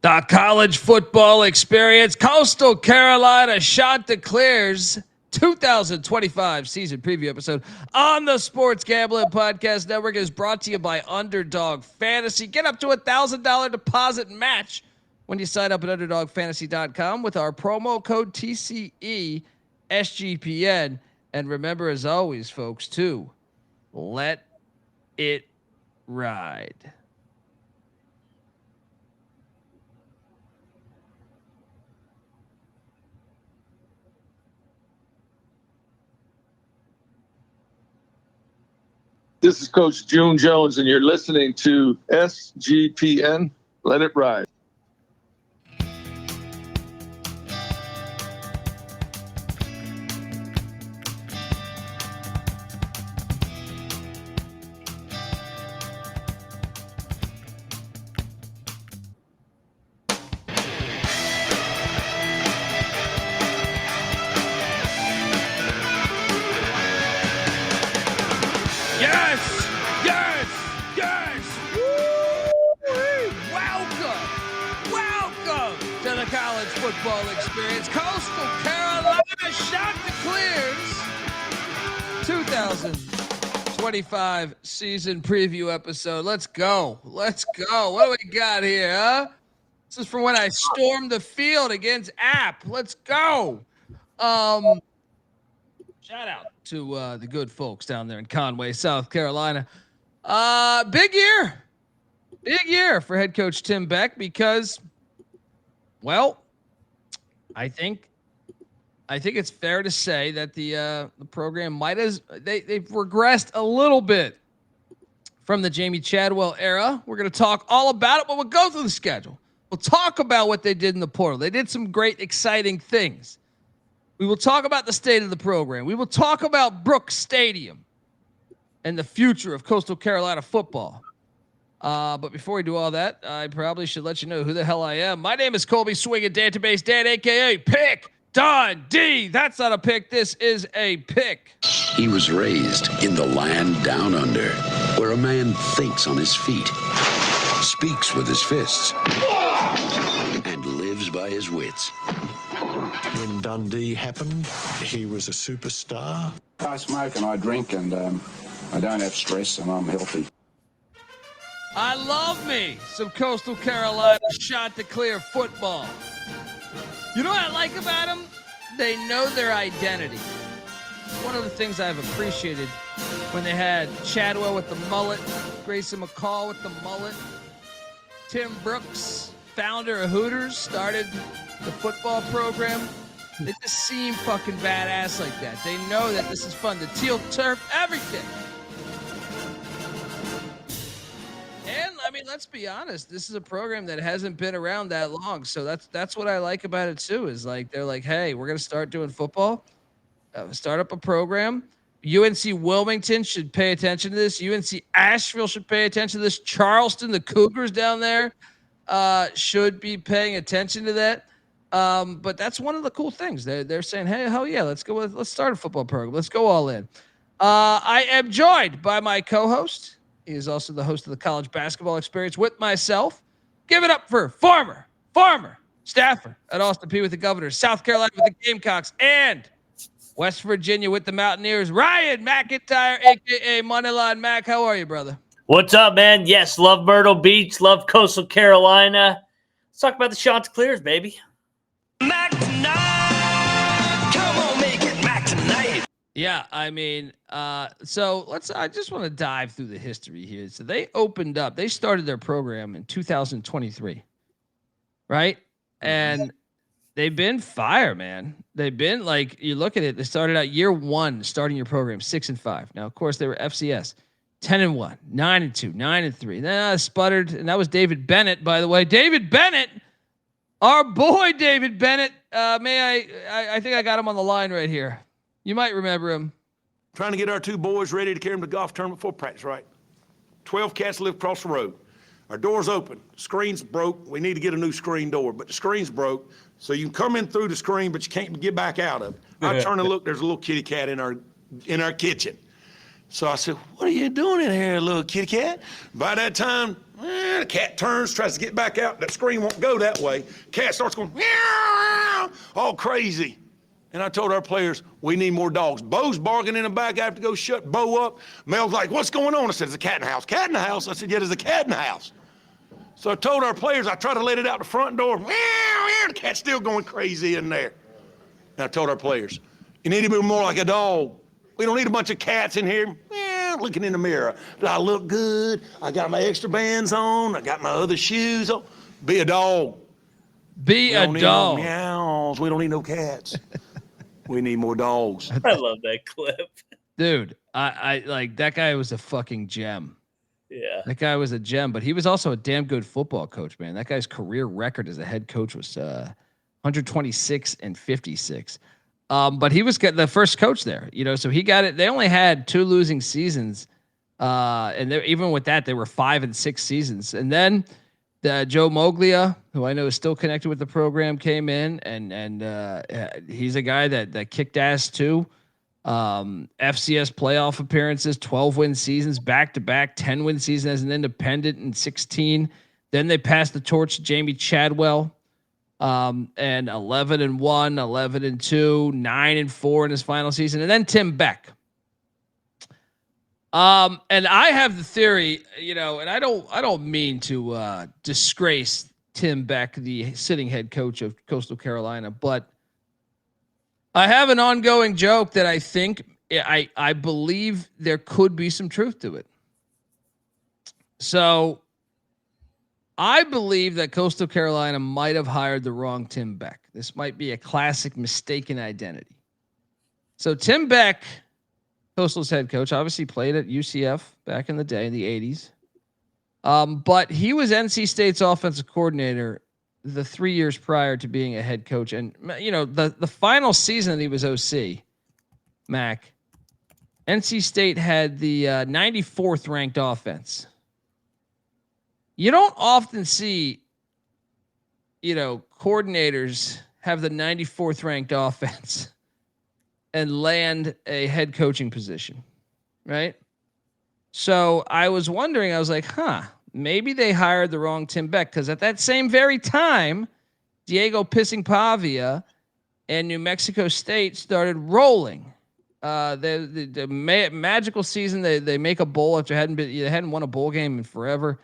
The college football experience, Coastal Carolina Chanticleers 2025 season preview episode on the Sports Gambling Podcast Network is brought to you by Underdog Fantasy. Get up to $1,000 deposit match when you sign up at UnderdogFantasy.com with our promo code TCE SGPN. And remember, as always, folks, to let it ride. This is Coach June Jones, and you're listening to SGPN. Let it ride. Football experience, Coastal Carolina Chanticleers 2025 season preview episode. Let's go. What do we got here, huh? This is from when I stormed the field against App. Let's go. Shout out to the good folks down there in Conway, South Carolina. Big year for head coach Tim Beck because, well, I think it's fair to say that the program they've regressed a little bit from the Jamie Chadwell era. We're going to talk all about it, but we'll go through the schedule. We'll talk about what they did in the portal. They did some great, exciting things. We will talk about the state of the program. We will talk about Brooks Stadium and the future of Coastal Carolina football. But before we do all that, I probably should let you know who the hell I am. My name is Colby Swinging Database Dan, a.k.a. Pick Dundee. That's not a pick. This is a pick. He was raised in the land down under, where a man thinks on his feet, speaks with his fists, and lives by his wits. When Dundee happened, he was a superstar. I smoke and I drink and I don't have stress and I'm healthy. I love me some Coastal Carolina Chanticleer football. You know what I like about them? They know their identity. One of the things I've appreciated when they had Chadwell with the mullet, Grayson McCall with the mullet, Tim Brooks, founder of Hooters, started the football program. They just seem fucking badass like that. They know that this is fun. The teal turf, everything. And I mean, let's be honest. This is a program that hasn't been around that long, so that's what I like about it too. Is like they're like, hey, we're gonna start doing football, start up a program. UNC Wilmington should pay attention to this. UNC Asheville should pay attention to this. Charleston, the Cougars down there, should be paying attention to that. But that's one of the cool things. They're saying, hey, hell yeah, let's start a football program. Let's go all in. I am joined by my co-host. He is also the host of the College Basketball Experience with myself. Give it up for former staffer at Austin Peay with the Governors, South Carolina with the Gamecocks, and West Virginia with the Mountaineers, Ryan McIntyre, a.k.a. Moneyline Mac. How are you, brother? What's up, man? Yes, love Myrtle Beach, love Coastal Carolina. Let's talk about the Chanticleers, baby. Mac tonight. Come on, make it Mac tonight. Yeah, I mean, so I just want to dive through the history here. So they started their program in 2023, right? And they've been fire, man. They've been like, you look at it, they started out year one, starting your program 6-5. Now, of course, they were FCS 10-1, 9-2, 9-3. Then I sputtered, and that was David Bennett, by the way. David Bennett, our boy David Bennett. I think I got him on the line right here. You might remember him. Trying to get our two boys ready to carry them to golf tournament before practice, right? 12 cats live across the road. Our door's open. Screen's broke. We need to get a new screen door, but the screen's broke. So you can come in through the screen, but you can't get back out of it. I turn and look, there's a little kitty cat in our kitchen. So I said, what are you doing in here, little kitty cat? By that time, the cat turns, tries to get back out. That screen won't go that way. Cat starts going, meow, all crazy. And I told our players, we need more dogs. Bo's barking in the back. I have to go shut Bo up. Mel's like, what's going on? I said, there's a cat in the house. Cat in the house? I said, yeah, there's a cat in the house. So I told our players, I tried to let it out the front door. Meow, meow, the cat's still going crazy in there. And I told our players, you need to be more like a dog. We don't need a bunch of cats in here. Meow, looking in the mirror. Do I look good? I got my extra bands on. I got my other shoes on. Be a dog. Be a dog. We don't need no meows. We don't need no cats. We need more dogs. I love that clip. Dude, I like that guy was a fucking gem. Yeah. That guy was a gem, but he was also a damn good football coach, man. That guy's career record as a head coach was 126 and 56. But he was the first coach there, so he got it. They only had 2 losing seasons. And even with that, they were 5 and 6 seasons. And then Joe Moglia, who I know is still connected with the program, came in and he's a guy that kicked ass too. FCS playoff appearances, 12-win seasons, back-to-back 10-win season as an independent in 16. Then they passed the torch to Jamie Chadwell, and 11-1, 11-2, 9-4 in his final season, and then Tim Beck. And I have the theory, and I don't mean to disgrace Tim Beck, the sitting head coach of Coastal Carolina, but I have an ongoing joke that I think I believe there could be some truth to it. So I believe that Coastal Carolina might have hired the wrong Tim Beck. This might be a classic mistaken identity. So Tim Beck, Coastal's head coach, obviously played at UCF back in the day in the 80s. But he was NC State's offensive coordinator the 3 years prior to being a head coach. And, the final season that he was OC, Mac, NC State had the 94th ranked offense. You don't often see, coordinators have the 94th ranked offense and land a head coaching position, right? So I was wondering, I was like, maybe they hired the wrong Tim Beck, because at that same very time, Diego Pissing Pavia and New Mexico State started rolling. The magical season, they make a bowl after they hadn't won a bowl game in forever.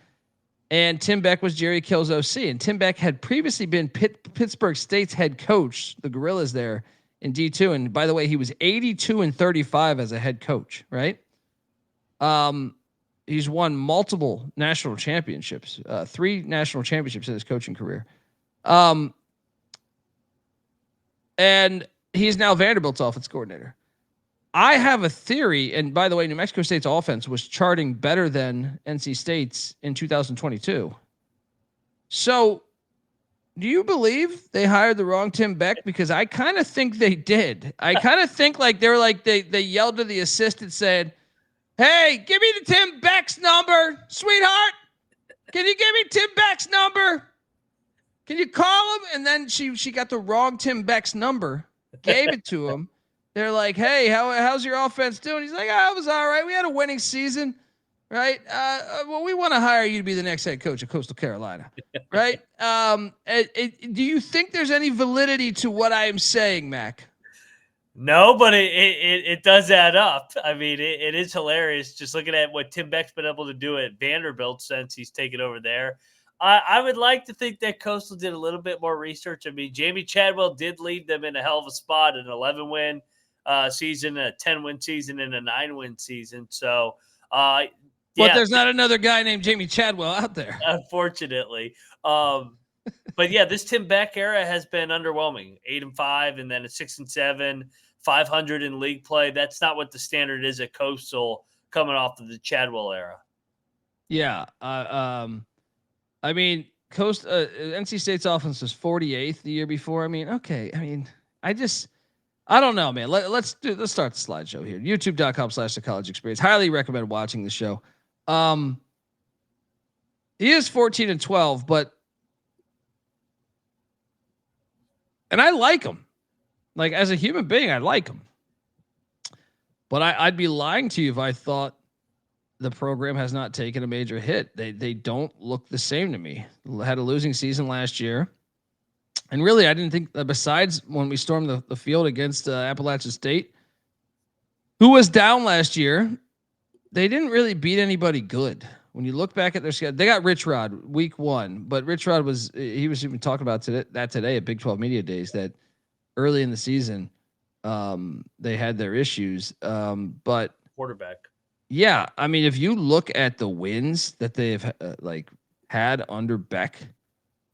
And Tim Beck was Jerry Kill's OC. And Tim Beck had previously been Pittsburgh State's head coach, the Gorillas there in D2. And by the way, he was 82-35 as a head coach, right? He's won multiple national championships, 3 national championships in his coaching career. And he's now Vanderbilt's offense coordinator. I have a theory, and by the way, New Mexico State's offense was charting better than NC State's in 2022. So do you believe they hired the wrong Tim Beck? Because I kind of think they did. I kind of think like they yelled to the assistant saying, hey, give me the Tim Beck's number, sweetheart. Can you give me Tim Beck's number? Can you call him? And then she got the wrong Tim Beck's number, gave it to him. They're like, hey, how's your offense doing? He's like, it was all right. We had a winning season, right? Well, we want to hire you to be the next head coach of Coastal Carolina, right? Do you think there's any validity to what I am saying, Mac? No, but it does add up. I mean, it is hilarious just looking at what Tim Beck's been able to do at Vanderbilt since he's taken over there. I would like to think that Coastal did a little bit more research. I mean, Jamie Chadwell did lead them in a hell of a spot, an 11-win season, a 10-win season, and a 9-win season. So, but there's not another guy named Jamie Chadwell out there, unfortunately. But yeah, this Tim Beck era has been underwhelming. 8-5, and then a 6-7, 500 in league play. That's not what the standard is at Coastal coming off of the Chadwell era. Yeah. I mean, NC State's offense was 48th the year before. I mean, okay. I mean, I don't know, man. Let's start the slideshow here. YouTube.com/The College Experience. Highly recommend watching the show. He is 14-12, but and I like him. Like as a human being, I like him. But I'd be lying to you if I thought the program has not taken a major hit. They don't look the same to me. Had a losing season last year. And really, I didn't think besides when we stormed the field against Appalachian State, who was down last year, they didn't really beat anybody good. When you look back at their schedule, they got Rich Rod week 1, but Rich Rod was even talking about today at Big 12 Media Days that early in the season they had their issues. But quarterback. Yeah, I mean, if you look at the wins that they've had under Beck,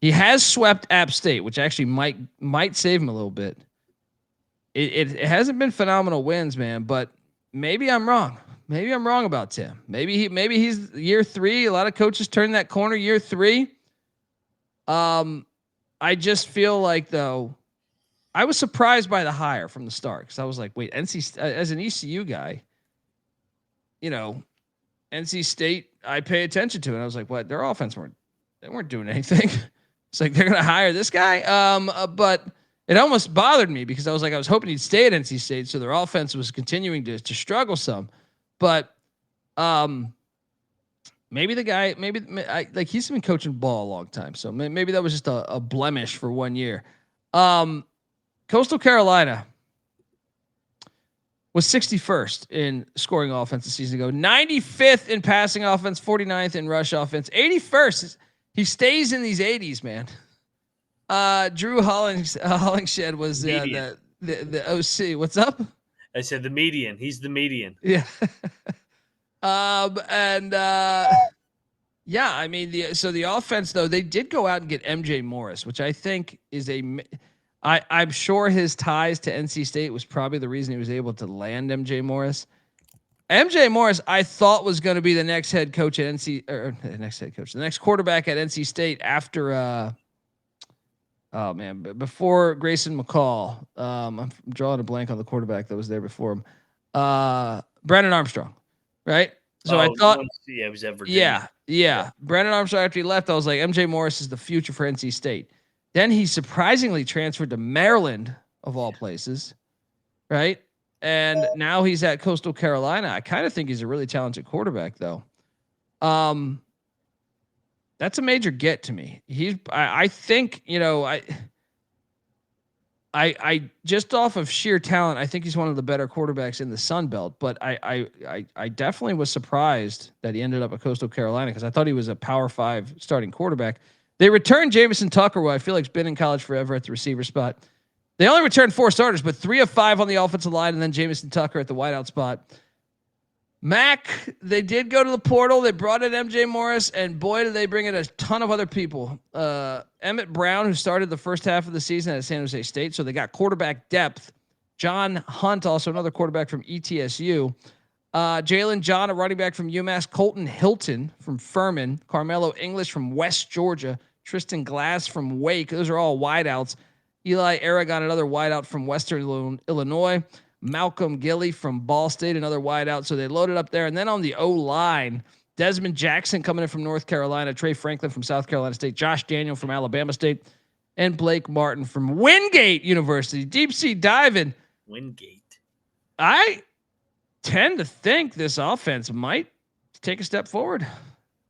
he has swept App State, which actually might save him a little bit. It hasn't been phenomenal wins, man, but maybe I'm wrong. Maybe I'm wrong about Tim. Maybe he's year 3. A lot of coaches turn that corner year 3. I just feel like though, I was surprised by the hire from the start because I was like, wait, as an ECU guy, NC State I pay attention to, and I was like, what? Their offense weren't doing anything. It's like they're gonna hire this guy. But it almost bothered me because I was hoping he'd stay at NC State, so their offense was continuing to struggle some. But maybe the guy, he's been coaching ball a long time, so maybe that was just a blemish for 1 year. Coastal Carolina was 61st in scoring offense a season ago, 95th in passing offense, 49th in rush offense, 81st. He stays in these 80s, man. Drew Hollingshead was the OC. What's up? I said the median. He's the median. Yeah. Yeah, I mean, the offense, though, they did go out and get MJ Morris, which I think is I'm sure his ties to NC State was probably the reason he was able to land MJ Morris. MJ Morris, I thought was going to be the next head coach at the next quarterback at NC State after, before Grayson McCall. I'm drawing a blank on the quarterback that was there before him. Brandon Armstrong, right? So I thought, it was at Virginia. Yeah. Brandon Armstrong, after he left, I was like, MJ Morris is the future for NC State. Then he surprisingly transferred to Maryland, of all places, right? And now he's at Coastal Carolina. I kind of think he's a really talented quarterback, though. That's a major get to me. I think, I just off of sheer talent, I think he's one of the better quarterbacks in the Sun Belt. But I definitely was surprised that he ended up at Coastal Carolina because I thought he was a Power 5 starting quarterback. They returned Jameson Tucker, who I feel like has been in college forever at the receiver spot. They only returned 4 starters, but 3 of 5 on the offensive line, and then Jameson Tucker at the wideout spot. Mac, they did go to the portal. They brought in MJ Morris, and boy, did they bring in a ton of other people. Emmett Brown, who started the first half of the season at San Jose State, so they got quarterback depth. John Hunt, also another quarterback from ETSU. Jalen John, a running back from UMass. Colton Hilton from Furman. Carmelo English from West Georgia. Tristan Glass from Wake. Those are all wideouts. Eli Aragon, another wideout from Western Illinois. Malcolm Gillie from Ball State, another wideout. So they loaded up there. And then on the O-line, Desmond Jackson coming in from North Carolina. Trey Franklin from South Carolina State. Josh Daniel from Alabama State. And Blake Martin from Wingate University. Deep sea diving. Wingate. I tend to think this offense might take a step forward.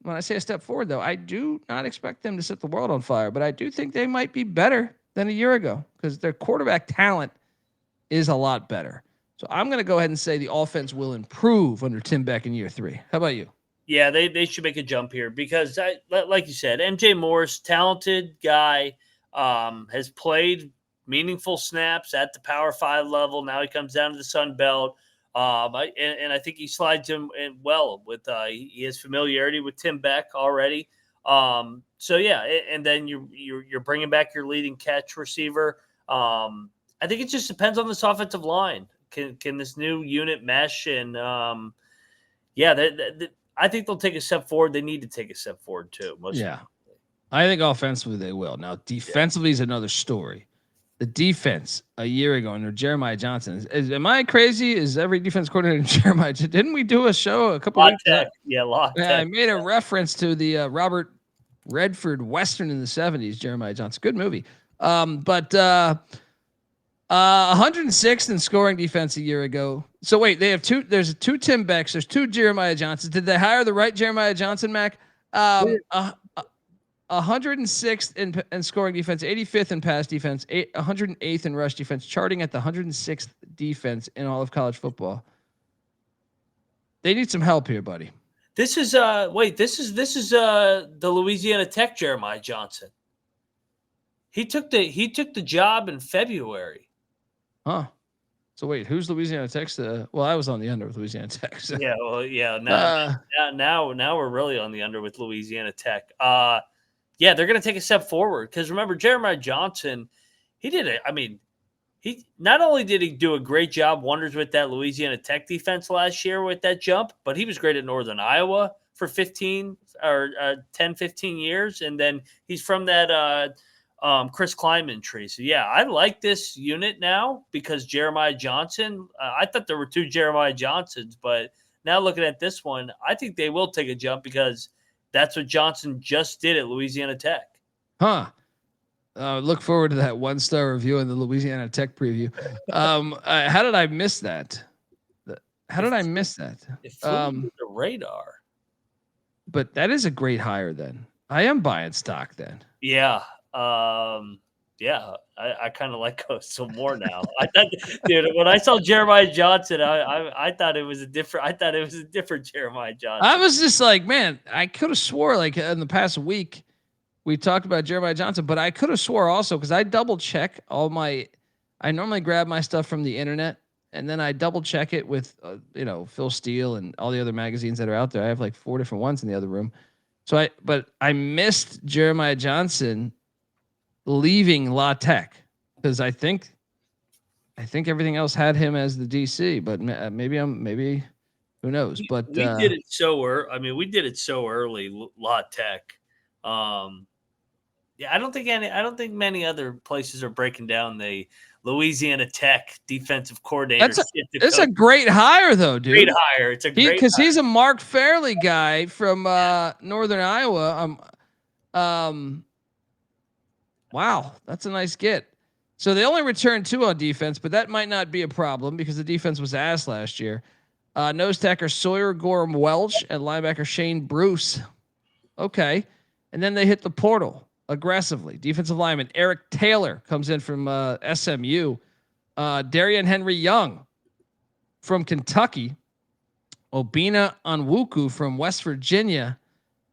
When I say a step forward, though, I do not expect them to set the world on fire, but I do think they might be better than a year ago because their quarterback talent is a lot better. So I'm going to go ahead and say the offense will improve under Tim Beck in year 3. How about you? Yeah, they should make a jump here because, like you said, MJ Morris, talented guy, has played meaningful snaps at the Power 5 level. Now he comes down to the Sun Belt. And I think he slides him in well with he has familiarity with Tim Beck already. So yeah, and then you're bringing back your leading catch receiver. I think it just depends on this offensive line. Can this new unit mesh? And I think they'll take a step forward. They need to take a step forward too. I think offensively they will. Now defensively is another story. The defense a year ago under Jeremiah Johnson. Am I crazy? Is every defense coordinator Jeremiah? Didn't we do a show a couple weeks ago? I made a reference to the Robert Redford Western in the 70s, Jeremiah Johnson. Good movie. 106th in scoring defense a year ago. So wait, they have two. There's two Tim Becks. There's two Jeremiah Johnsons. Did they hire the right Jeremiah Johnson, Mac? 106th in scoring defense, 85th in pass defense, 108th in rush defense, charting at the 106th defense in all of college football. They need some help here, buddy. This is the Louisiana Tech Jeremiah Johnson. He took the job in February. Huh. So wait, who's Louisiana Tech's? Well, I was on the under with Louisiana Tech. So. Yeah, well, yeah. Now we're really on the under with Louisiana Tech. Yeah, they're going to take a step forward because remember Jeremiah Johnson, he did it. I mean, he not only did he do a great job, wonders with that Louisiana Tech defense last year with that jump, but he was great at Northern Iowa for 10, 15 years, and then he's from that Chris Klieman tree. So yeah, I like this unit now because Jeremiah Johnson. I thought there were two Jeremiah Johnsons, but now looking at this one, I think they will take a jump because that's what Johnson just did at Louisiana Tech. Huh. Look forward to that 1-star review in the Louisiana Tech preview. How did I miss that? How did I miss that? It flew under the radar. But that is a great hire then. I am buying stock then. Yeah. Yeah, I kind of like Coastal more now. I thought, dude, when I saw Jeremiah Johnson, I thought it was a different. I thought it was a different Jeremiah Johnson. I was just like, man, I could have swore like in the past week we talked about Jeremiah Johnson, but I could have swore also because I double check all my. I normally grab my stuff from the internet and then I double check it with Phil Steele and all the other magazines that are out there. I have like 4 different ones in the other room. But I missed Jeremiah Johnson leaving La Tech because I think everything else had him as the DC, but maybe who knows? But we did it so early. I mean, we did it so early. La Tech. Yeah, I don't think many other places are breaking down the Louisiana Tech defensive coordinator. It's a great hire though, dude. Great hire. It's a great because he's a Mark Fairley guy from Northern Iowa. Wow, that's a nice get. So they only returned 2 on defense, but that might not be a problem because the defense was ass last year. Nose tackle Sawyer Gorham Welch and linebacker Shane Bruce. Okay. And then they hit the portal aggressively. Defensive lineman Eric Taylor comes in from SMU. Darian Henry Young from Kentucky. Obina Onwuku from West Virginia.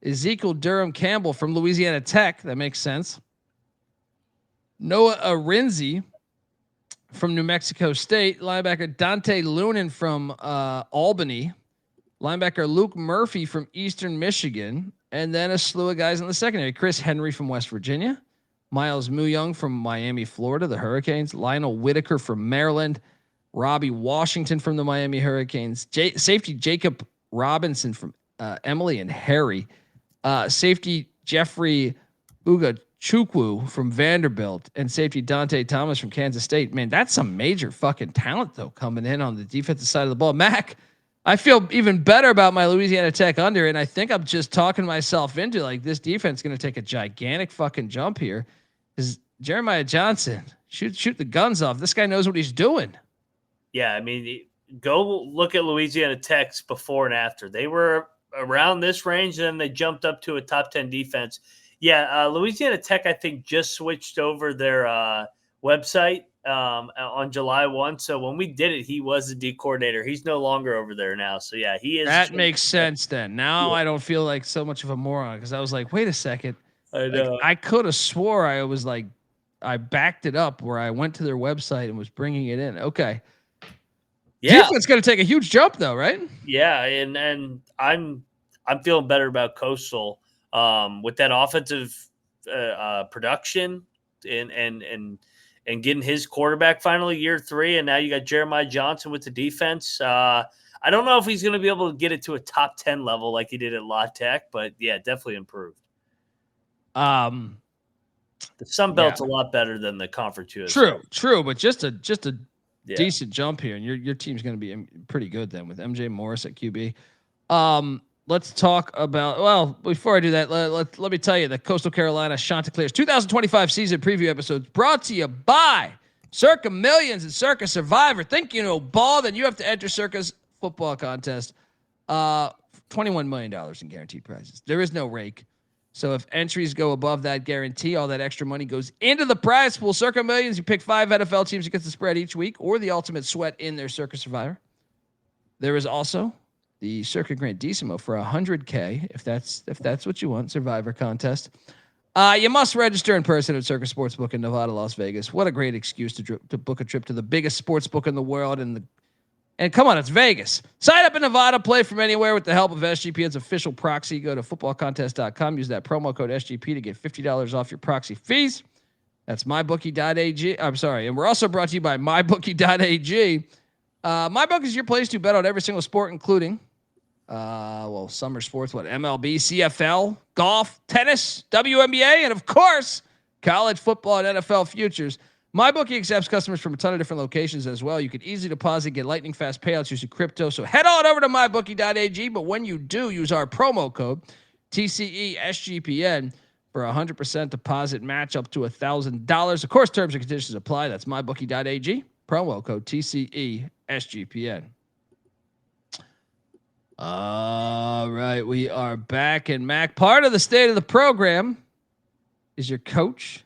Ezekiel Durham Campbell from Louisiana Tech. That makes sense. Noah Arinzi from New Mexico State. Linebacker Dante Lunan from Albany. Linebacker Luke Murphy from Eastern Michigan. And then a slew of guys in the secondary. Chris Henry from West Virginia. Miles Muyung from Miami, Florida, the Hurricanes. Lionel Whitaker from Maryland. Robbie Washington from the Miami Hurricanes. Safety Jacob Robinson from Emily and Harry. Safety Jeffrey Ugachukwu from Vanderbilt. And safety Dante Thomas from Kansas State. Man, that's some major fucking talent, though, coming in on the defensive side of the ball. Mac, I feel even better about my Louisiana Tech under, and I think I'm just talking myself into like this defense is going to take a gigantic fucking jump here. Because Jeremiah Johnson, shoot the guns off. This guy knows what he's doing. Yeah, I mean, go look at Louisiana Tech's before and after. They were around this range, and then they jumped up to a top 10 defense. Yeah, Louisiana Tech, I think, just switched over their website on July 1. So when we did it, he was the D coordinator. He's no longer over there now. So yeah, he is. That makes sense then. Now I don't feel like so much of a moron because I was like, wait a second. I know. Like, I could have swore I was like, I backed it up where I went to their website and was bringing it in. Okay. Yeah. Defense going to take a huge jump though, right? Yeah. And I'm feeling better about Coastal with that offensive production and getting his quarterback finally year 3. And now you got Jeremiah Johnson with the defense. I don't know if he's going to be able to get it to a top 10 level like he did at La Tech, but yeah, definitely improved. The Sun Belt's a lot better than the Conference USA. True. But just a decent jump here. And your team's going to be pretty good then with MJ Morris at QB. Let's talk about, well, before I do that, let me tell you the Coastal Carolina Chanticleers 2025 season preview episodes brought to you by Circa Millions and Circa Survivor. Think you know ball, then you have to enter Circa's football contest. $21 million in guaranteed prizes. There is no rake. So if entries go above that guarantee, all that extra money goes into the prize pool. Circa Millions, you pick 5 NFL teams against the spread each week, or the ultimate sweat in their Circa Survivor. There is also the Circa Grandissimo for $100K, if that's what you want, Survivor contest. You must register in person at Circa Sportsbook in Nevada, Las Vegas. What a great excuse to book a trip to the biggest sportsbook in the world. And come on, it's Vegas. Sign up in Nevada, play from anywhere with the help of SGPN's official proxy. Go to footballcontest.com. Use that promo code SGP to get $50 off your proxy fees. That's mybookie.ag. I'm sorry. And we're also brought to you by mybookie.ag. MyBookie is your place to bet on every single sport, including, summer sports, MLB, CFL, golf, tennis, WNBA, and of course, college football and NFL futures. MyBookie accepts customers from a ton of different locations as well. You can easily deposit, get lightning fast payouts using crypto. So head on over to mybookie.ag. But when you do, use our promo code TCESGPN for 100% deposit match up to $1,000. Of course, terms and conditions apply. That's mybookie.ag. Promo code TCESGPN. All right, we are back. And Mac, part of the state of the program is your coach.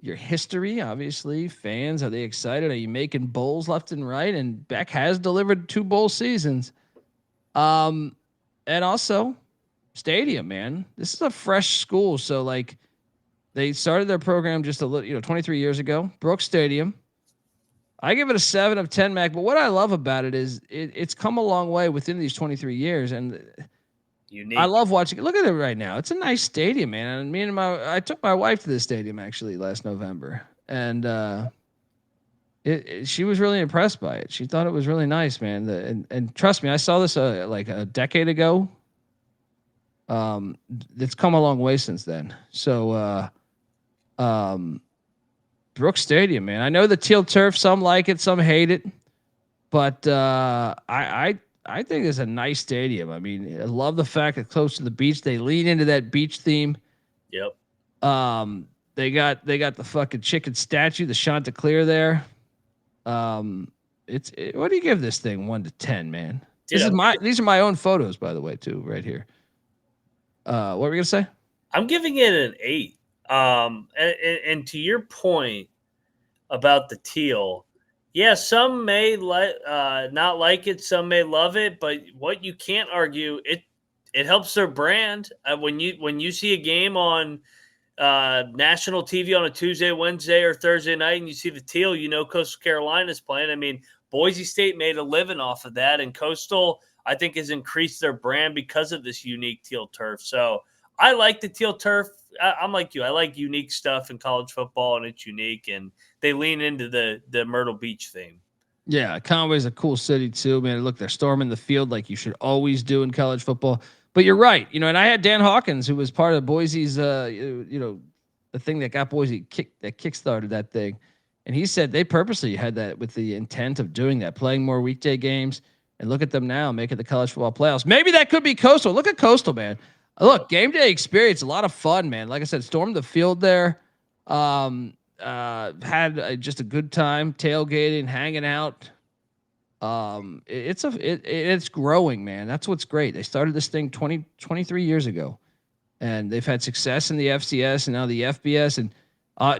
Your history, obviously, fans, are they excited? Are you making bowls left and right? And Beck has delivered 2 bowl seasons. And also stadium, man. This is a fresh school. So like they started their program just a little, 23 years ago. Brooks Stadium. I give it a 7 of 10, Mac. But what I love about it is it's come a long way within these 23 years. And unique. I love watching it. Look at it right now. It's a nice stadium, man. And I took my wife to this stadium actually last November, and she was really impressed by it. She thought it was really nice, man. And trust me, I saw this like a decade ago. It's come a long way since then. So, Brooks Stadium, man. I know the teal turf. Some like it, some hate it, but I think it's a nice stadium. I mean, I love the fact it's close to the beach. They lean into that beach theme. Yep. They got the fucking chicken statue, the Chanticleer there. What do you give this thing 1 to 10, man? Dude, these are my own photos, by the way, too, right here. What were we gonna say? I'm giving it an 8. And to your point about the teal. Yeah, some may not like it, some may love it, but what you can't argue, it helps their brand. When you see a game on national TV on a Tuesday, Wednesday, or Thursday night, and you see the teal, Coastal Carolina's playing. I mean, Boise State made a living off of that, and Coastal, I think, has increased their brand because of this unique teal turf. So I like the teal turf. I'm like you. I like unique stuff in college football, and it's unique, and they lean into the Myrtle Beach theme. Yeah, Conway's a cool city too, man. Look, they're storming the field like you should always do in college football. But you're right, and I had Dan Hawkins, who was part of Boise's, the thing that got Boise kickstarted that thing, and he said they purposely had that with the intent of doing that, playing more weekday games, and look at them now making the college football playoffs. Maybe that could be Coastal. Look at Coastal, man. Look, game day experience, a lot of fun, man. Like I said, stormed the field there. Had just a good time tailgating, hanging out. It's growing, man. That's what's great. They started this thing 23 years ago, and they've had success in the FCS and now the FBS. And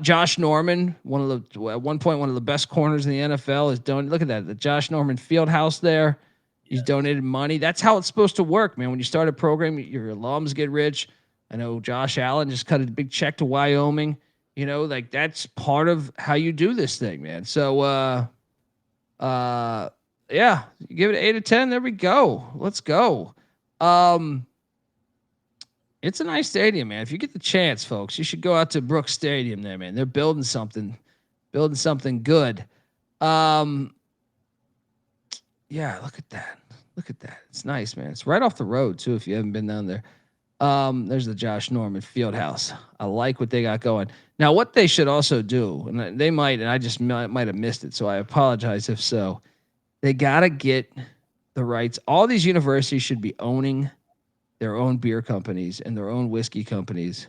Josh Norman, at one point one of the best corners in the NFL, is doing. Look at that, the Josh Norman Fieldhouse there. He's donated money. That's how it's supposed to work, man. When you start a program, your alums get rich. I know Josh Allen just cut a big check to Wyoming. Like that's part of how you do this thing, man. So, yeah, you give it 8 to 10. There we go. Let's go. It's a nice stadium, man. If you get the chance, folks, you should go out to Brooks Stadium there, man. They're building something good. Yeah, look at that. It's nice, man. It's right off the road too. If you haven't been down there, there's the Josh Norman Fieldhouse. I like what they got going. Now, what they should also do, and they might, and I just might have missed it, so I apologize if so. They got to get the rights. All these universities should be owning their own beer companies and their own whiskey companies,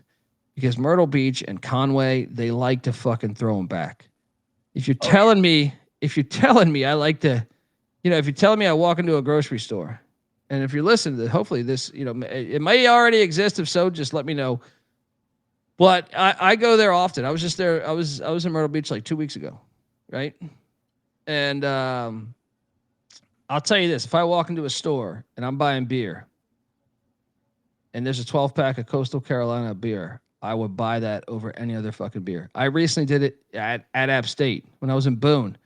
because Myrtle Beach and Conway, they like to fucking throw them back. If you're telling me I like to, if you're telling me I walk into a grocery store, and if you're listening to this, hopefully this, it may already exist. If so, just let me know. But I go there often. I was just there. I was in Myrtle Beach like 2 weeks ago, right? And I'll tell you this: if I walk into a store and I'm buying beer, and there's a 12-pack of Coastal Carolina beer, I would buy that over any other fucking beer. I recently did it at App State when I was in Boone.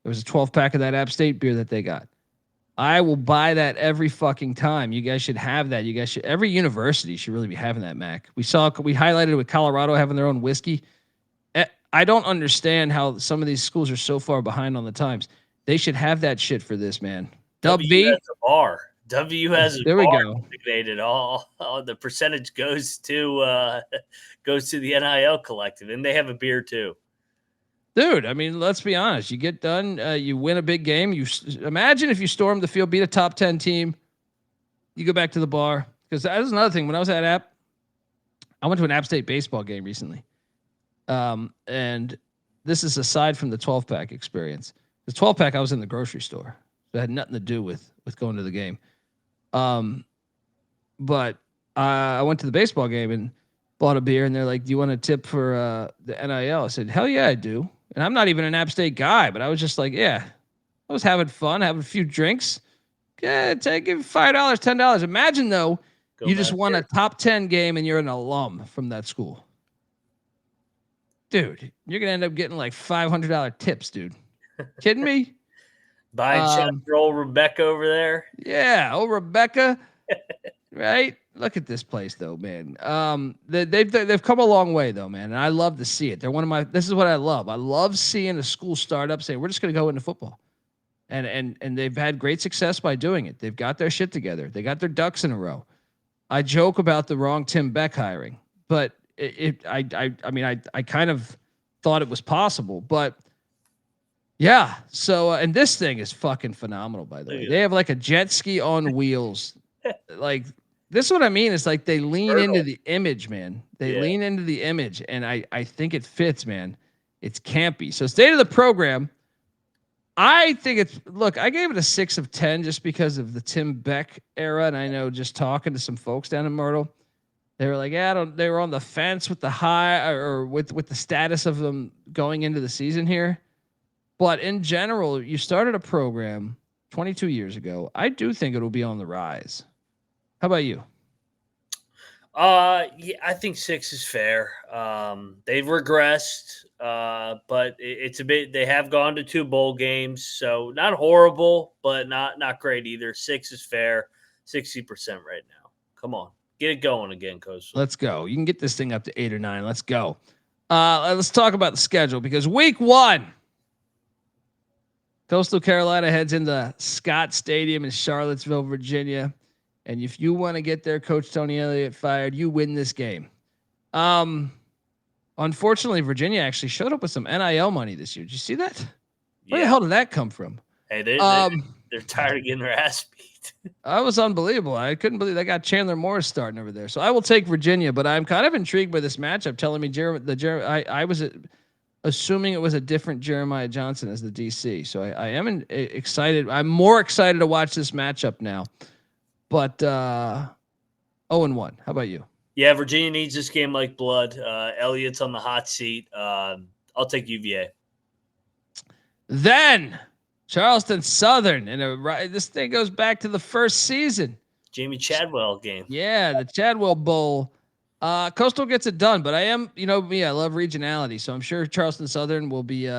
There was a 12-pack of that App State beer that they got. I will buy that every fucking time. You guys should have that. Every university should really be having that, Mac. We highlighted it with Colorado having their own whiskey. I don't understand how some of these schools are so far behind on the times. They should have that shit for this, man. W has a bar. W has a there bar we go. Designated. All the percentage goes to the NIL collective, and they have a beer too. Dude, I mean, let's be honest. You get done, you win a big game. You imagine if you storm the field, beat a top 10 team, you go back to the bar. Because that was another thing. When I was at App, I went to an App State baseball game recently. And this is aside from the 12-pack experience. The 12-pack, I was in the grocery store. So it had nothing to do with going to the game. But I went to the baseball game and bought a beer, and they're like, "Do you want a tip for the NIL?" I said, "Hell yeah, I do." And I'm not even an App State guy, but I was just like, yeah, I was having fun, having a few drinks. Yeah, give $5, $10. Imagine though, you just won a top 10 game and you're an alum from that school. Dude, you're gonna end up getting like $500 tips, dude. Kidding me? Buying shot for old Rebecca over there. Yeah, old Rebecca. Right? Look at this place, though, man. They've come a long way, though, man, and I love to see it. They're one of my. This is what I love. I love seeing a school start up saying we're just going to go into football, and they've had great success by doing it. They've got their shit together. They got their ducks in a row. I joke about the wrong Tim Beck hiring, but I kind of thought it was possible, but yeah. So and this thing is fucking phenomenal, by the way. They have like a jet ski on wheels, like. This is what I mean. It's like they lean into the image, man. They lean into the image, and I think it fits, man. It's campy. So state of the program, I think I gave it a 6 of 10 just because of the Tim Beck era, and I know just talking to some folks down in Myrtle, they were like, they were on the fence with the high or with the status of them going into the season here. But in general, you started a program 22 years ago. I do think it'll be on the rise. How about you? Yeah, I think 6 is fair. They've regressed, but it's a bit. They have gone to 2 bowl games, so not horrible, but not great either. 6 is fair. 60% right now. Come on, get it going again, Coastal. Let's go. You can get this thing up to 8 or 9. Let's go. Let's talk about the schedule because week 1. Coastal Carolina heads into Scott Stadium in Charlottesville, Virginia. And if you want to get their coach Tony Elliott fired, you win this game. Unfortunately, Virginia actually showed up with some NIL money this year. Did you see that? Where the hell did that come from? Hey, they're tired of getting their ass beat. That was unbelievable. I couldn't believe they got Chandler Morris starting over there. So I will take Virginia, but I'm kind of intrigued by this matchup. Telling me I was assuming it was a different Jeremiah Johnson as the DC. So I am excited. I'm more excited to watch this matchup now. But 0-1. How about you? Yeah, Virginia needs this game like blood. Elliott's on the hot seat. I'll take UVA. Then Charleston Southern, and this thing goes back to the first season. Jamie Chadwell game. Yeah, the Chadwell Bowl. Coastal gets it done, but I am, me, I love regionality, so I'm sure Charleston Southern will be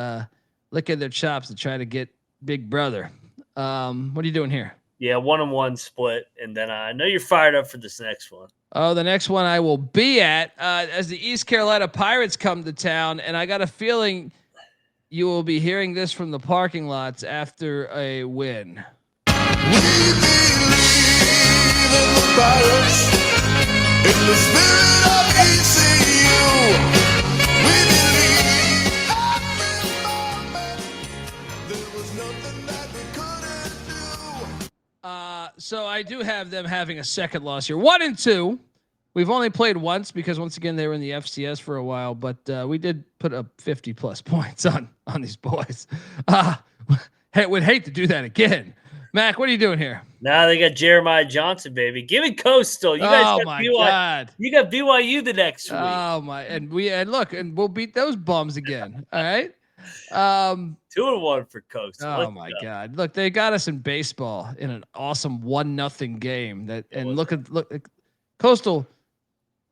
licking their chops to try to get Big Brother. What are you doing here? Yeah, 1-1 split, and then I know you're fired up for this next one. Oh, the next one I will be at as the East Carolina Pirates come to town, and I got a feeling you will be hearing this from the parking lots after a win. We believe in the Pirates, in the spirit of ECU. We believe every moment there was nothing that we couldn't do. So I do have them having a second loss here. 1-2. We've only played once because once again they were in the FCS for a while, but we did put up 50 plus points on these boys. Would hate to do that again. Mac, what are you doing here? Now they got Jeremiah Johnson, baby. Give it Coastal. You guys got BYU. God. You got BYU the next week. Oh my! And we'll beat those bums again. All right. 2-1 for Coastal. Oh my God! Look, they got us in baseball in an awesome 1-0 game. Look at Coastal.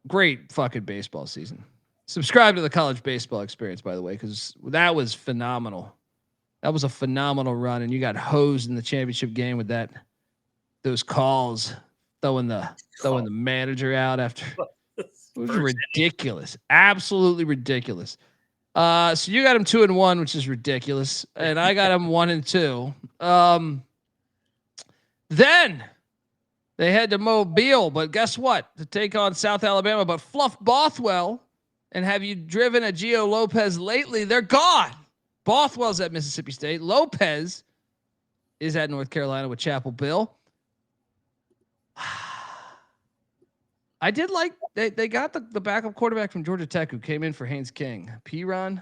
Great fucking baseball season. Subscribe to the college baseball experience, by the way, because that was phenomenal. That was a phenomenal run, and you got hosed in the championship game with those calls, throwing the manager out after. It was ridiculous, absolutely ridiculous. So you got him 2-1, which is ridiculous, and I got him 1-2. Then they head to Mobile, but guess what? To take on South Alabama, but Fluff Bothwell, and have you driven a Gio Lopez lately? They're gone. Bothwell's at Mississippi State. Lopez is at North Carolina with Chapel Bill. I did like they got the backup quarterback from Georgia Tech who came in for Haynes King. P-Ron.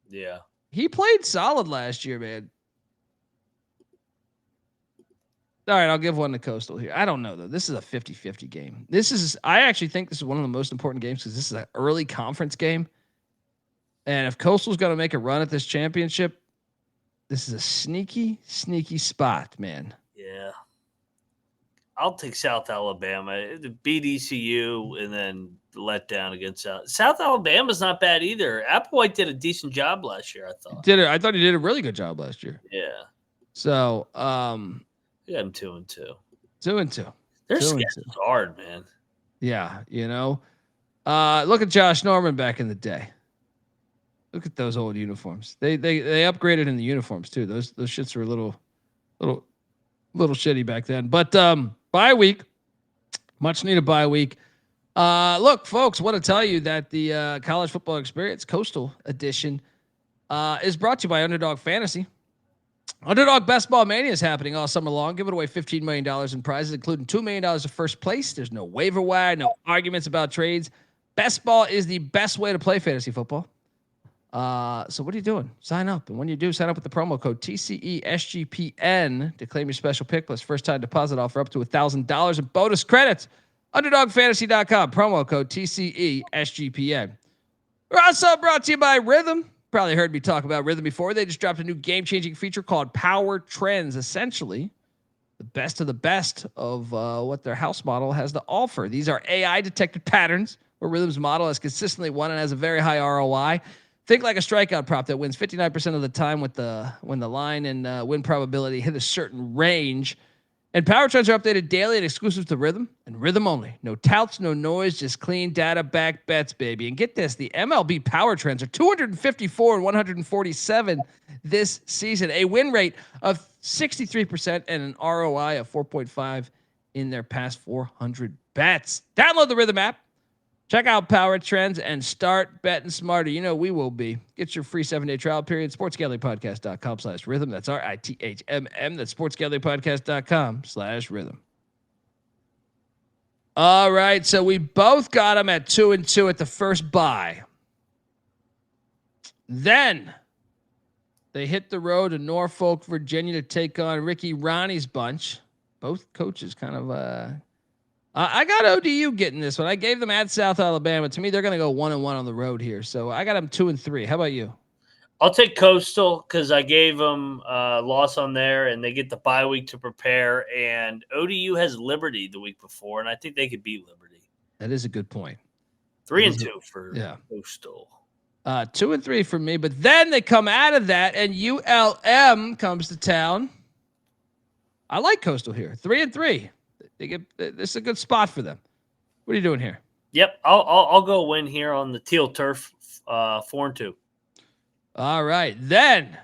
Yeah. He played solid last year, man. All right, I'll give one to Coastal here. I don't know, though. This is a 50-50 game. I actually think this is one of the most important games because this is an early conference game. And if Coastal's going to make a run at this championship, this is a sneaky, sneaky spot, man. Yeah. I'll take South Alabama. Beat ECU and then let down against South Alabama's not bad either. Applewhite did a decent job last year, I thought. I thought he did a really good job last year. Yeah. So, we got him 2-2. 2-2. Their schedule's hard, man. Yeah, look at Josh Norman back in the day. Look at those old uniforms. They upgraded in the uniforms too. Those shits were a little shitty back then. But bye week, much needed bye week. Look, folks, want to tell you that the College Football Experience Coastal Edition is brought to you by Underdog Fantasy. Underdog Best Ball Mania is happening all summer long. Giving away $15 million in prizes, including $2 million of first place. There's no waiver wire, no arguments about trades. Best Ball is the best way to play fantasy football. So what are you doing? Sign up. And when you do, sign up with the promo code TCESGPN to claim your special pick plus first time deposit offer up to $1,000 in bonus credits. UnderdogFantasy.com, promo code TCESGPN. We're also brought to you by Rhythm. Probably heard me talk about Rhythm before. They just dropped a new game-changing feature called Power Trends. Essentially, the best of the best of what their house model has to offer. These are AI-detected patterns where Rhythm's model has consistently won and has a very high ROI. Think like a strikeout prop that wins 59% of the time when the line and win probability hit a certain range. And Power Trends are updated daily and exclusive to Rhythm and Rhythm only. No touts, no noise, just clean data-backed bets, baby. And get this, the MLB Power Trends are 254 and 147 this season, a win rate of 63% and an ROI of 4.5 in their past 400 bets. Download the Rhythm app. Check out Power Trends and start betting smarter. We will be. Get your free 7-day trial period. SportsGambling.com/rhythm. That's RITHMM. That's SportsGambling.com/rhythm. All right. So we both got them at 2-2 at the first bye. Then they hit the road to Norfolk, Virginia to take on Ricky Ronnie's bunch. Both coaches kind of, I got ODU getting this one. I gave them at South Alabama. To me, they're going to go 1-1 on the road here. So I got them 2-3. How about you? I'll take Coastal because I gave them a loss on there, and they get the bye week to prepare. And ODU has Liberty the week before, and I think they could beat Liberty. That is a good point. 3-2 for Coastal. 2-3 for me. But then they come out of that, and ULM comes to town. I like Coastal here. 3-3. This is a good spot for them. What are you doing here? Yep, I'll go win here on the teal turf, 4-2. All right, then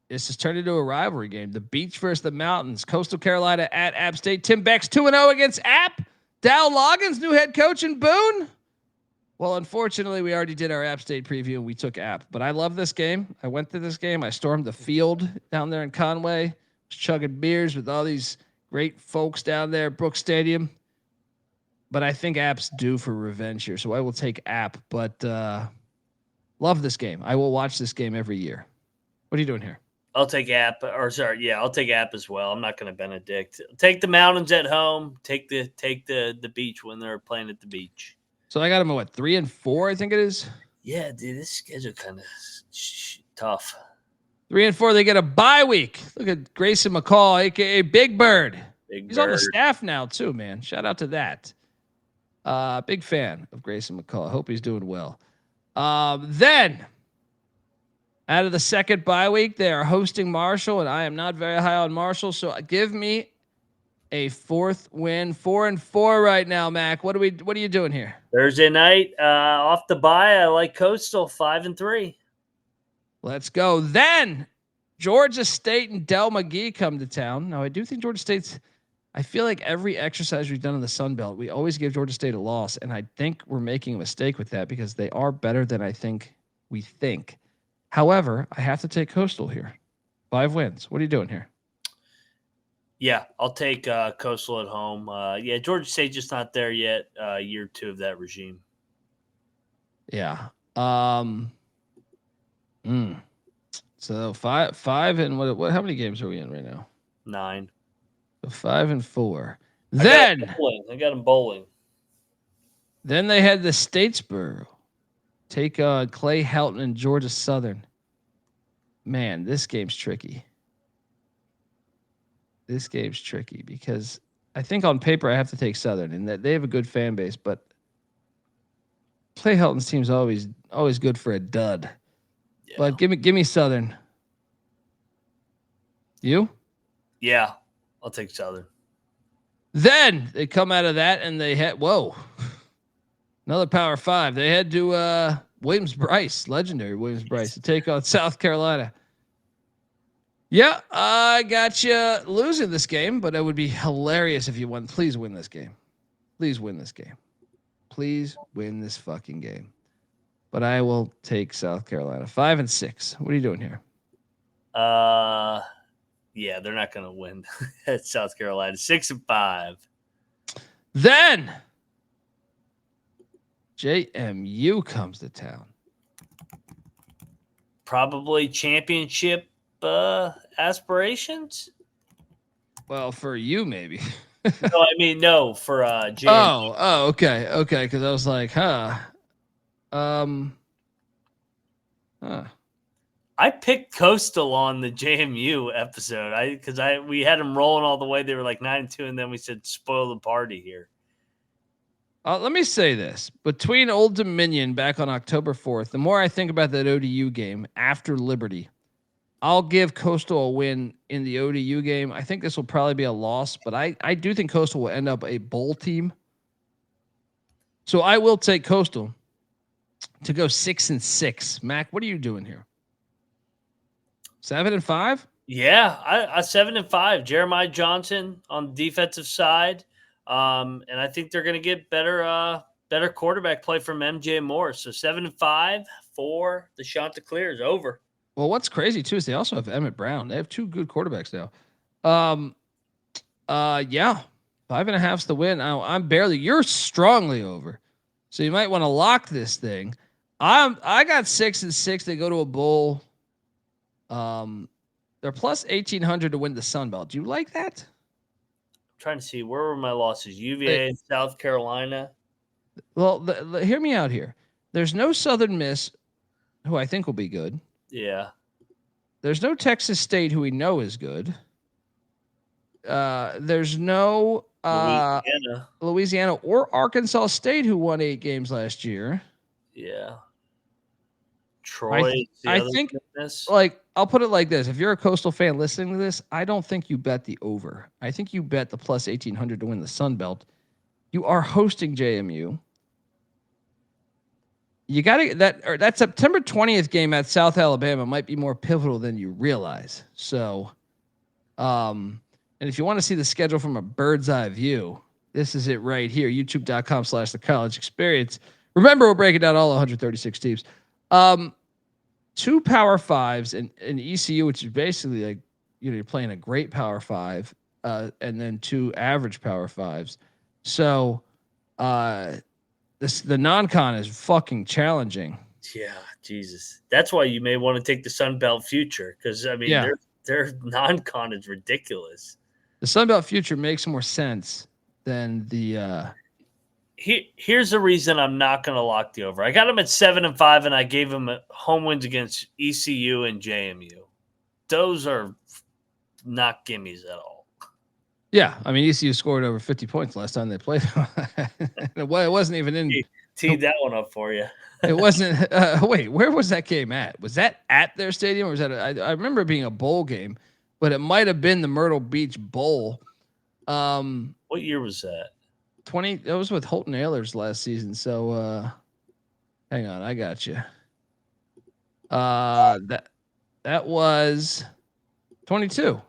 this has turned into a rivalry game. The beach versus the mountains. Coastal Carolina at App State. Tim Beck's 2-0 against App. Dow Loggins, new head coach in Boone. Well, unfortunately, we already did our App State preview and we took App. But I love this game. I went to this game. I stormed the field down there in Conway. Was chugging beers with all these great folks down there at Brooks Stadium. but I think App's due for revenge here, so I will take App. But love this game. I will watch this game every year. What are you doing here? I'll take App, I'll take App as well. I'm not going to Benedict. Take the Mountains at home. Take the beach when they're playing at the beach. So I got them at what, 3-4? I think it is. Yeah, dude, this schedule kind of tough. 3-4. They get a bye week. Look at Grayson McCall, aka Big Bird. He's on the staff now too, man. Shout out to that. Big fan of Grayson McCall. I hope he's doing well. Then, out of the second bye week, they are hosting Marshall, and I am not very high on Marshall. So give me a fourth win. 4-4 right now, Mac. What are you doing here? Thursday night, off the bye. I like Coastal 5-3. Let's go. Then Georgia State and Del McGee come to town. Now I do think Georgia State's. I feel like every exercise we've done in the Sun Belt, we always give Georgia State a loss, and I think we're making a mistake with that because they are better than I think we think. However, I have to take Coastal here. 5 wins. What are you doing here? Yeah, I'll take Coastal at home. Georgia State just not there yet. Year 2 of that regime. Yeah. So 5 and what? How many games are we in right now? 9. So 5-4. Then I got them bowling. Then they had the Statesboro take Clay Helton and Georgia Southern. Man, this game's tricky. This game's tricky because I think on paper I have to take Southern, and that they have a good fan base, but Clay Helton's team's always good for a dud. Yeah. But give me Southern. You? Yeah, I'll take Southern. Then they come out of that and they had another Power 5. They had to Williams-Brice, legendary Williams-Brice, to take on South Carolina. Yeah, I got you losing this game, but it would be hilarious if you won. Please win this game. Please win this game. Please win this fucking game. But I will take South Carolina. 5-6. What are you doing here? Yeah, they're not going to win at South Carolina. 6-5. Then JMU comes to town. Probably championship aspirations. Well, for you maybe. No, for JMU. Oh, okay. Because I was like, I picked Coastal on the JMU episode. We had them rolling all the way. They were like 9-2, and then we said spoil the party here. Let me say this. Between Old Dominion back on October 4th, the more I think about that ODU game after Liberty, I'll give Coastal a win in the ODU game. I think this will probably be a loss, but I do think Coastal will end up a bowl team. So I will take Coastal to go 6-6. Mac, what are you doing here? 7-5? Yeah, I 7-5. Jeremiah Johnson on the defensive side. And I think they're going to get better quarterback play from MJ Moore. So 7-5 for the Chanticleers. Over. Well, what's crazy too is they also have Emmett Brown. They have 2 good quarterbacks now. 5.5's the win. You're strongly over. So you might want to lock this thing. I got 6-6. They go to a bowl. They're plus 1,800 to win the Sun Belt. Do you like that? I'm trying to see where were my losses. UVA, South Carolina. Well, hear me out here. There's no Southern Miss, who I think will be good. Yeah. There's no Texas State, who we know is good. There's no Louisiana or Arkansas State, who won 8 games last year. Yeah. Troy. I think, I'll put it like this. If you're a Coastal fan listening to this, I don't think you bet the over. I think you bet the plus 1,800 to win the Sun Belt. You are hosting JMU. You got to that September 20th game at South Alabama might be more pivotal than you realize. So, and if you want to see the schedule from a bird's eye view, this is it right here. YouTube.com/the college experience. Remember, we're breaking down all 136 teams. 2 Power 5s and ECU, which is basically like, you're playing a great Power 5, and then 2 average Power 5s. So, the non-con is fucking challenging. Yeah, Jesus. That's why you may want to take the Sun Belt Future because, I mean, their non-con is ridiculous. The Sun Belt Future makes more sense than the Here's the reason I'm not going to lock the over. I got them at 7-5, and I gave them home wins against ECU and JMU. Those are not gimmies at all. Yeah, I mean, ECU scored over 50 points last time they played. It wasn't even in. Teed that one up for you. It wasn't. Wait, where was that game at? Was that at their stadium, or was that? I remember it being a bowl game, but it might have been the Myrtle Beach Bowl. What year was that? 20. That was with Holton Ahlers last season. So, hang on, I got you. That was 22.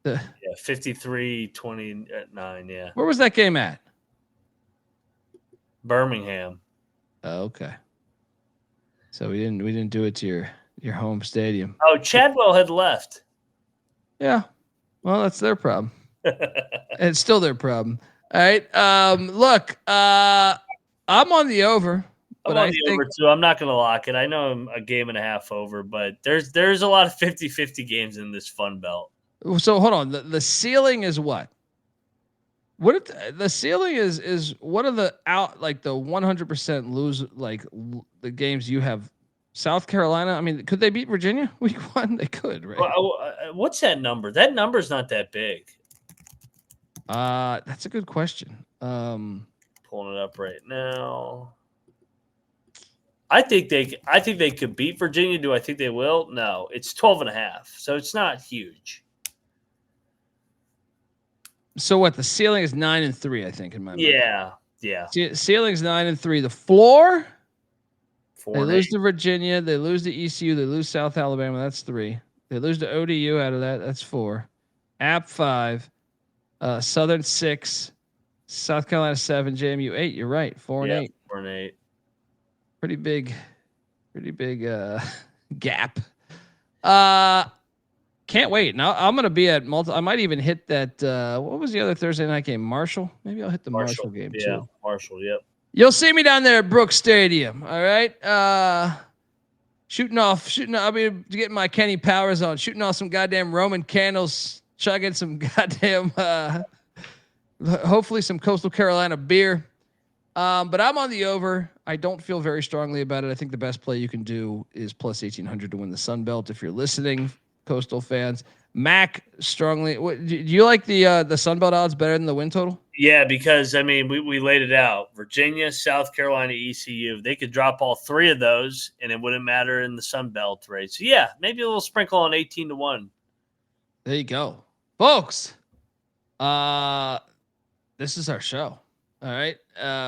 Yeah, 53-29. Yeah. Where was that game at? Birmingham. Oh, okay. So we didn't do it to your home stadium. Oh, Chadwell had left. Yeah. Well, that's their problem. It's still their problem. All right. Look, I'm on the over. I'm on the over too. I'm not going to lock it. I know I'm a game and a half over, but there's a lot of 50-50 games in this Fun Belt. So hold on. The ceiling is what? What if the ceiling is what are the out like the 100% lose like the games you have? South Carolina. I mean, could they beat Virginia week 1? They could, right? What's that number? That number's not that big. That's a good question. Pulling it up right now. I think they could beat Virginia. Do I think they will? No, it's 12.5, so it's not huge. So what? The ceiling is 9-3, I think, in my mind. Yeah. Ceiling's 9-3. The floor, 4 they lose to Virginia. They lose to ECU. They lose South Alabama. That's 3. They lose to ODU out of that. That's 4. App 5. Southern 6. South Carolina 7. JMU 8. You're right. 4 and 8. 4 and 8. Pretty big gap. Can't wait. Now I'm going to be at I might even hit that. What was the other Thursday night game? Marshall? Maybe I'll hit the Marshall game too. Yeah, Marshall. Yep. You'll see me down there at Brooks Stadium. All right. Shooting off. I'll be getting my Kenny Powers on. Shooting off some goddamn Roman candles. Chugging some goddamn. Hopefully some Coastal Carolina beer. But I'm on the over. I don't feel very strongly about it. I think the best play you can do is plus 1,800 to win the Sun Belt. If you're listening, Coastal fans, Mac strongly. Do you like the Sun Belt odds better than the win total? Yeah, because I mean we laid it out. Virginia, South Carolina, ECU. They could drop all 3 of those, and it wouldn't matter in the Sun Belt, right? So yeah, maybe a little sprinkle on 18-1. There you go, folks. This is our show. All right.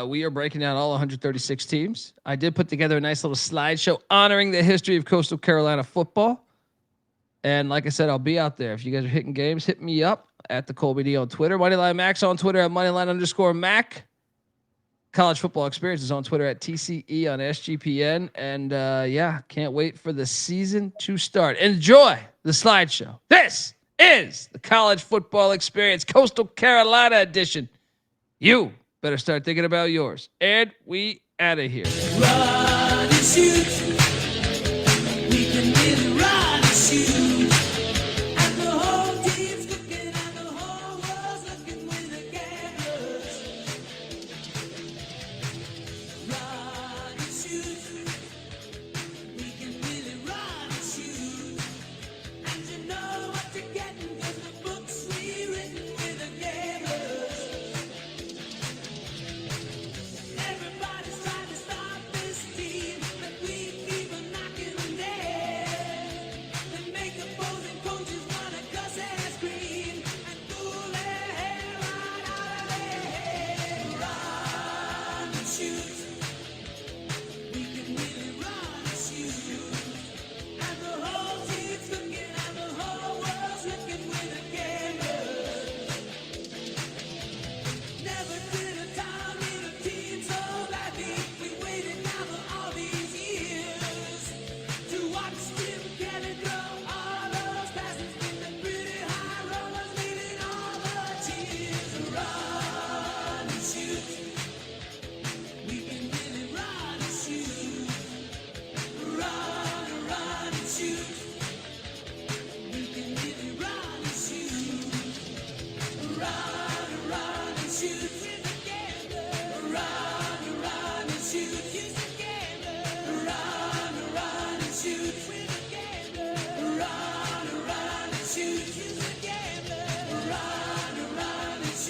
We are breaking down all 136 teams. I did put together a nice little slideshow honoring the history of Coastal Carolina football. And like I said, I'll be out there. If you guys are hitting games, hit me up at the Colby D on Twitter. Moneyline Max on Twitter at Moneyline_Mac. College Football Experience is on Twitter at TCE on SGPN. And can't wait for the season to start. Enjoy the slideshow. This is the College Football Experience Coastal Carolina edition. You better start thinking about yours. And we out of here. Run and shoot. We can really run and shoot.